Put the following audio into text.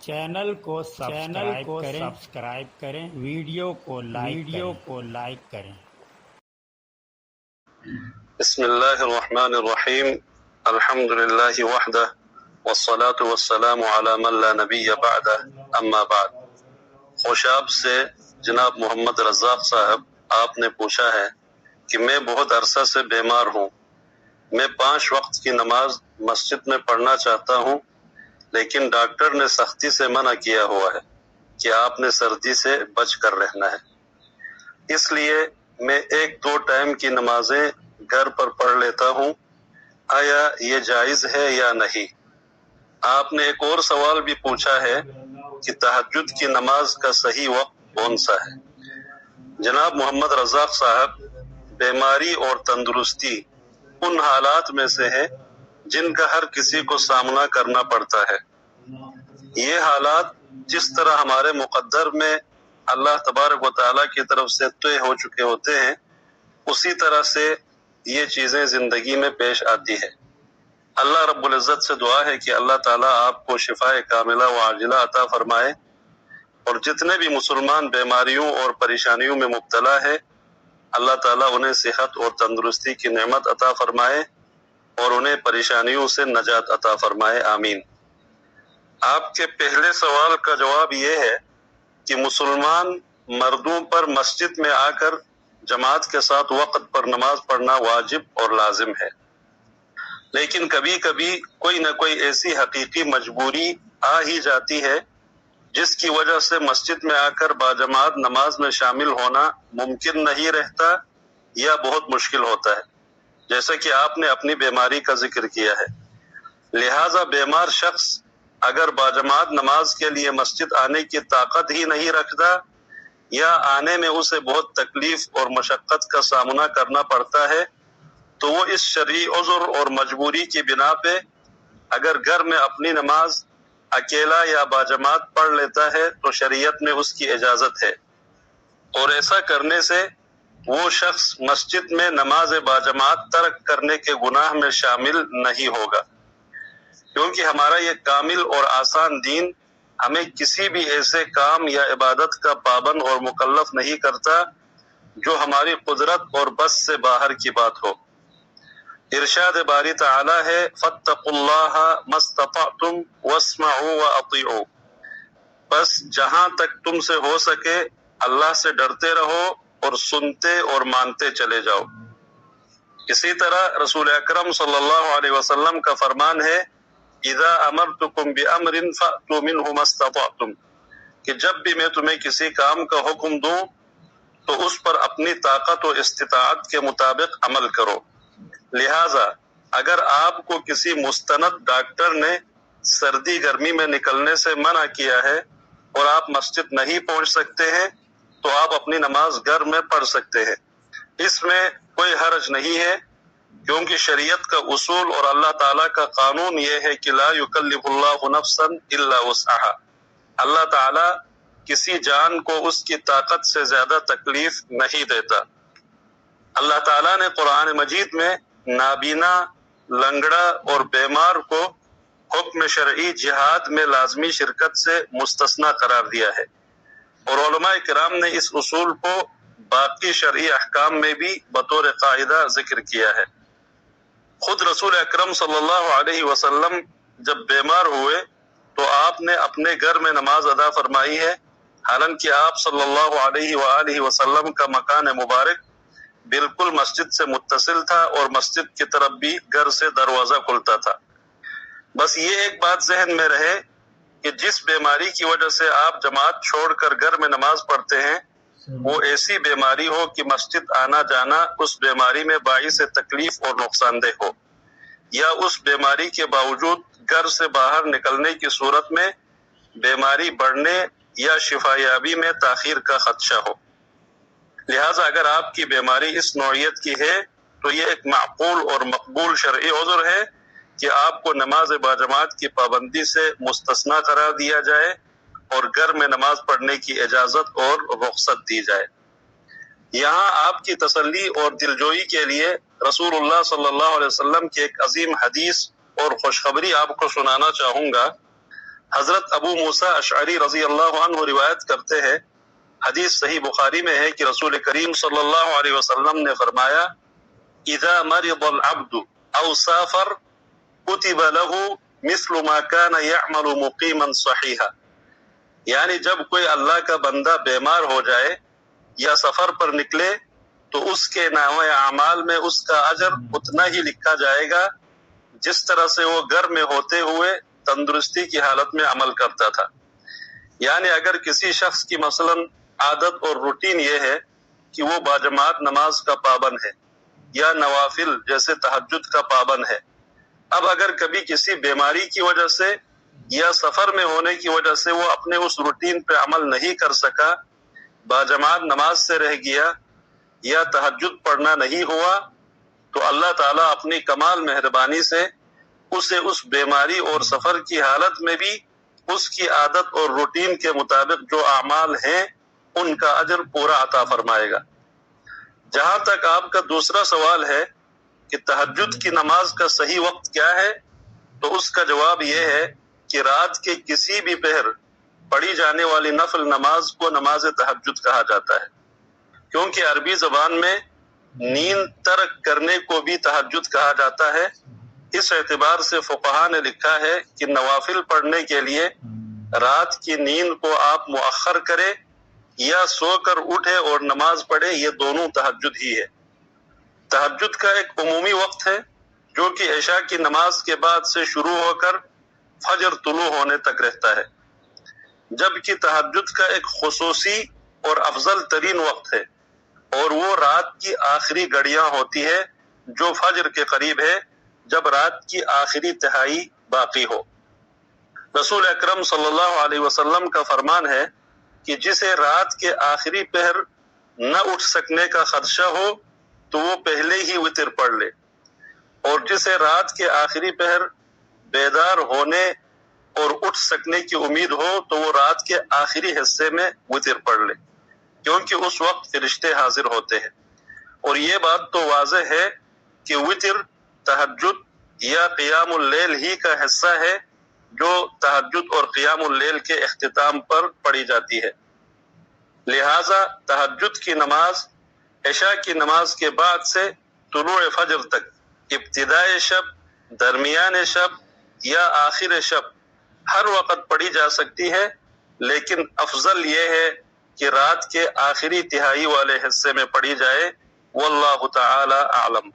Channel کو subscribe کریں، video کو لائک کریں۔ بسم اللہ الرحمن الرحیم، الحمد للہ وحدہ والصلاة والسلام علی من لا نبی بعدہ، اما بعد۔ خوشاب سے جناب محمد رزاق صاحب، آپ نے پوچھا ہے کہ میں بہت عرصہ سے بیمار ہوں، میں 5 وقت کی نماز مسجد میں پڑھنا چاہتا ہوں، لیکن ڈاکٹر نے سختی سے منع کیا ہوا ہے کہ آپ نے سردی سے بچ کر رہنا ہے، اس لیے میں 1-2 ٹائم کی نمازیں گھر پر پڑھ لیتا ہوں، آیا یہ جائز ہے یا نہیں؟ آپ نے ایک اور سوال بھی پوچھا ہے کہ تہجد کی نماز کا صحیح وقت کون سا ہے؟ جناب محمد رزاق صاحب، بیماری اور تندرستی ان حالات میں سے ہے جن کا ہر کسی کو سامنا کرنا پڑتا ہے۔ یہ حالات جس طرح ہمارے مقدر میں اللہ تبارک و تعالیٰ کی طرف سے طے ہو چکے ہوتے ہیں، اسی طرح سے یہ چیزیں زندگی میں پیش آتی ہے۔ اللہ رب العزت سے دعا ہے کہ اللہ تعالیٰ آپ کو شفاء کاملہ و عاجلہ عطا فرمائے، اور جتنے بھی مسلمان بیماریوں اور پریشانیوں میں مبتلا ہے، اللہ تعالیٰ انہیں صحت اور تندرستی کی نعمت عطا فرمائے اور انہیں پریشانیوں سے نجات عطا فرمائے، آمین۔ آپ کے پہلے سوال کا جواب یہ ہے کہ مسلمان مردوں پر مسجد میں آ کر جماعت کے ساتھ وقت پر نماز پڑھنا واجب اور لازم ہے، لیکن کبھی کبھی کوئی نہ کوئی ایسی حقیقی مجبوری آ ہی جاتی ہے جس کی وجہ سے مسجد میں آ کر باجماعت نماز میں شامل ہونا ممکن نہیں رہتا یا بہت مشکل ہوتا ہے، جیسا کہ آپ نے اپنی بیماری کا ذکر کیا ہے۔ لہٰذا بیمار شخص اگر باجماعت نماز کے لیے مسجد آنے کی طاقت ہی نہیں رکھتا یا آنے میں اسے بہت تکلیف اور مشقت کا سامنا کرنا پڑتا ہے، تو وہ اس شرعی عذر اور مجبوری کی بنا پہ اگر گھر میں اپنی نماز اکیلا یا باجماعت پڑھ لیتا ہے تو شریعت میں اس کی اجازت ہے، اور ایسا کرنے سے وہ شخص مسجد میں نماز باجماعت ترک کرنے کے گناہ میں شامل نہیں ہوگا، کیونکہ ہمارا یہ کامل اور آسان دین ہمیں کسی بھی ایسے کام یا عبادت کا پابند اور مکلف نہیں کرتا جو ہماری قدرت اور بس سے باہر کی بات ہو۔ ارشاد باری تعالی ہے، فاتقوا اللہ ما استطعتم واسمعوا واطیعوا، بس جہاں تک تم سے ہو سکے اللہ سے ڈرتے رہو اور سنتے اور مانتے چلے جاؤ۔ اسی طرح رسول اکرم صلی اللہ علیہ وسلم کا فرمان ہے، اذا امرتکم بامر فاتوا منہ ما استطعتم، کہ جب بھی میں تمہیں کسی کام کا حکم دوں تو اس پر اپنی طاقت و استطاعت کے مطابق عمل کرو۔ لہٰذا اگر آپ کو کسی مستند ڈاکٹر نے سردی گرمی میں نکلنے سے منع کیا ہے اور آپ مسجد نہیں پہنچ سکتے ہیں تو آپ اپنی نماز گھر میں پڑھ سکتے ہیں، اس میں کوئی حرج نہیں ہے، کیونکہ شریعت کا اصول اور اللہ تعالیٰ کا قانون یہ ہے کہ لا یکلف اللہ نفسا الا وسعها، اللہ تعالیٰ کسی جان کو اس کی طاقت سے زیادہ تکلیف نہیں دیتا۔ اللہ تعالیٰ نے قرآن مجید میں نابینا، لنگڑا اور بیمار کو حکم شرعی جہاد میں لازمی شرکت سے مستثنی قرار دیا ہے، اور علماء کرام نے اس اصول کو باقی شرعی احکام میں بھی بطور قاعدہ ذکر کیا ہے۔ خود رسول اکرم صلی اللہ علیہ وسلم جب بیمار ہوئے تو آپ نے اپنے گھر میں نماز ادا فرمائی ہے، حالانکہ آپ صلی اللہ علیہ وآلہ وسلم کا مکان مبارک بالکل مسجد سے متصل تھا اور مسجد کی طرف بھی گھر سے دروازہ کھلتا تھا۔ بس یہ ایک بات ذہن میں رہے کہ جس بیماری کی وجہ سے آپ جماعت چھوڑ کر گھر میں نماز پڑھتے ہیں وہ ایسی بیماری ہو کہ مسجد آنا جانا اس بیماری میں باعث تکلیف اور نقصان دہ ہو، یا اس بیماری کے باوجود گھر سے باہر نکلنے کی صورت میں بیماری بڑھنے یا شفا یابی میں تاخیر کا خدشہ ہو۔ لہٰذا اگر آپ کی بیماری اس نوعیت کی ہے تو یہ ایک معقول اور مقبول شرعی عذر ہے کہ آپ کو نماز باجماعت کی پابندی سے مستثنی قرار دیا جائے اور گھر میں نماز پڑھنے کی اجازت اور رخصت دی جائے۔ یہاں آپ کی تسلی اور دلجوئی کے لیے رسول اللہ صلی اللہ علیہ وسلم کی ایک عظیم حدیث اور خوشخبری آپ کو سنانا چاہوں گا۔ حضرت ابو موسیٰ اشعری رضی اللہ عنہ روایت کرتے ہیں، حدیث صحیح بخاری میں ہے کہ رسول کریم صلی اللہ علیہ وسلم نے فرمایا، اذا مرض العبد او سافر كتب له مثل ما كان يعمل مقيما صحيحا، یعنی جب کوئی اللہ کا بندہ بیمار ہو جائے یا سفر پر نکلے تو اس کے نامہ اعمال میں اس کا اجر اتنا ہی لکھا جائے گا جس طرح سے وہ گھر میں ہوتے ہوئے تندرستی کی حالت میں عمل کرتا تھا۔ یعنی اگر کسی شخص کی مثلاً عادت اور روٹین یہ ہے کہ وہ باجماعت نماز کا پابند ہے یا نوافل جیسے تہجد کا پابند ہے، اب اگر کبھی کسی بیماری کی وجہ سے یا سفر میں ہونے کی وجہ سے وہ اپنے اس روٹین پہ عمل نہیں کر سکا، باجماعت نماز سے رہ گیا یا تہجد پڑھنا نہیں ہوا، تو اللہ تعالیٰ اپنی کمال مہربانی سے اسے اس بیماری اور سفر کی حالت میں بھی اس کی عادت اور روٹین کے مطابق جو اعمال ہیں ان کا اجر پورا عطا فرمائے گا۔ جہاں تک آپ کا دوسرا سوال ہے کہ تہجد کی نماز کا صحیح وقت کیا ہے، تو اس کا جواب یہ ہے کہ رات کے کسی بھی پہر پڑھی جانے والی نفل نماز کو نماز تہجد کہا جاتا ہے، کیونکہ عربی زبان میں نیند ترک کرنے کو بھی تہجد کہا جاتا ہے۔ اس اعتبار سے فقہا نے لکھا ہے کہ نوافل پڑھنے کے لیے رات کی نیند کو آپ مؤخر کرے یا سو کر اٹھے اور نماز پڑھے، یہ دونوں تہجد ہی ہے۔ تہجد کا ایک عمومی وقت ہے جو کہ عشاء کی نماز کے بعد سے شروع ہو کر فجر طلوع ہونے تک رہتا ہے، جبکہ تہجد کا ایک خصوصی اور افضل ترین وقت ہے اور وہ رات کی آخری گھڑیاں ہوتی ہے جو فجر کے قریب ہے، جب رات کی آخری تہائی باقی ہو۔ رسول اکرم صلی اللہ علیہ وسلم کا فرمان ہے کہ جسے رات کے آخری پہر نہ اٹھ سکنے کا خدشہ ہو تو وہ پہلے ہی وتر پڑھ لے، اور جسے رات کے آخری پہر بیدار ہونے اور اٹھ سکنے کی امید ہو تو وہ رات کے آخری حصے میں وتر پڑھ لے، کیونکہ اس وقت فرشتے حاضر ہوتے ہیں۔ اور یہ بات تو واضح ہے کہ وتر تہجد یا قیام اللیل ہی کا حصہ ہے جو تہجد اور قیام اللیل کے اختتام پر پڑھی جاتی ہے۔ لہذا تہجد کی نماز عشاء کی نماز کے بعد سے طلوع فجر تک، ابتدائے شب، درمیان شب یا آخر شب، ہر وقت پڑھی جا سکتی ہے، لیکن افضل یہ ہے کہ رات کے آخری تہائی والے حصے میں پڑھی جائے۔ واللہ تعالی اعلم۔